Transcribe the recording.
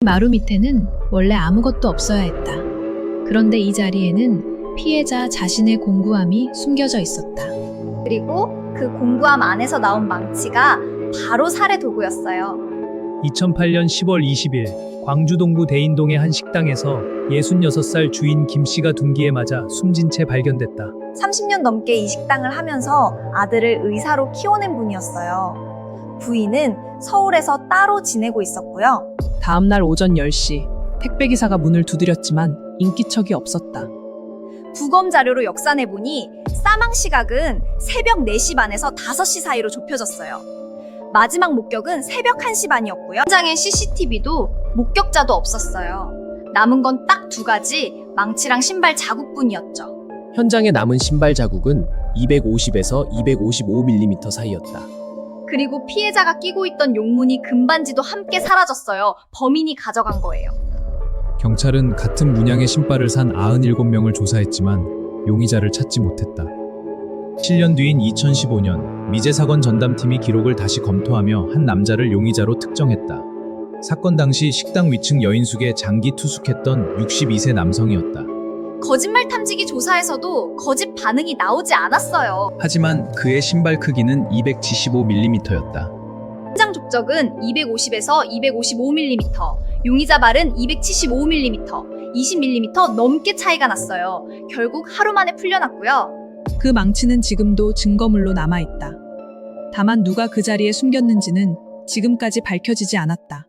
마루 밑에는 원래 아무것도 없어야 했다. 그런데 이 자리에는 피해자 자신의 공구함이 숨겨져 있었다. 그리고 그 공구함 안에서 나온 망치가 바로 살해 도구였어요. 2008년 10월 20일 광주 동구 대인동의 한 식당에서 66살 주인 김 씨가 둔기에 맞아 숨진 채 발견됐다. 30년 넘게 이 식당을 하면서 아들을 의사로 키워낸 분이었어요. 부인은 서울에서 따로 지내고 있었고요. 다음 날 오전 10시 택배기사가 문을 두드렸지만 인기척이 없었다. 부검 자료로 역산해보니 사망 시각은 새벽 4시 반에서 5시 사이로 좁혀졌어요. 마지막 목격은 새벽 1시 반이었고요. 현장엔 CCTV도 목격자도 없었어요. 남은 건 딱 2가지, 망치랑 신발 자국뿐이었죠. 현장에 남은 신발 자국은 250에서 255mm 사이였다. 그리고 피해자가 끼고 있던 용무늬 금반지도 함께 사라졌어요. 범인이 가져간 거예요. 경찰은 같은 문양의 신발을 산 97명을 조사했지만 용의자를 찾지 못했다. 7년 뒤인 2015년 미제 사건 전담팀이 기록을 다시 검토하며 한 남자를 용의자로 특정했다. 사건 당시 식당 위층 여인숙에 장기 투숙했던 62세 남성이었다. 거짓말 탐지기 조사에서도 거짓 반응이 나오지 않았어요. 하지만 그의 신발 크기는 275mm였다. 현장 족적은 250에서 255mm, 용의자 발은 275mm, 20mm 넘게 차이가 났어요. 결국 하루 만에 풀려났고요. 그 망치는 지금도 증거물로 남아있다. 다만 누가 그 자리에 숨겼는지는 지금까지 밝혀지지 않았다.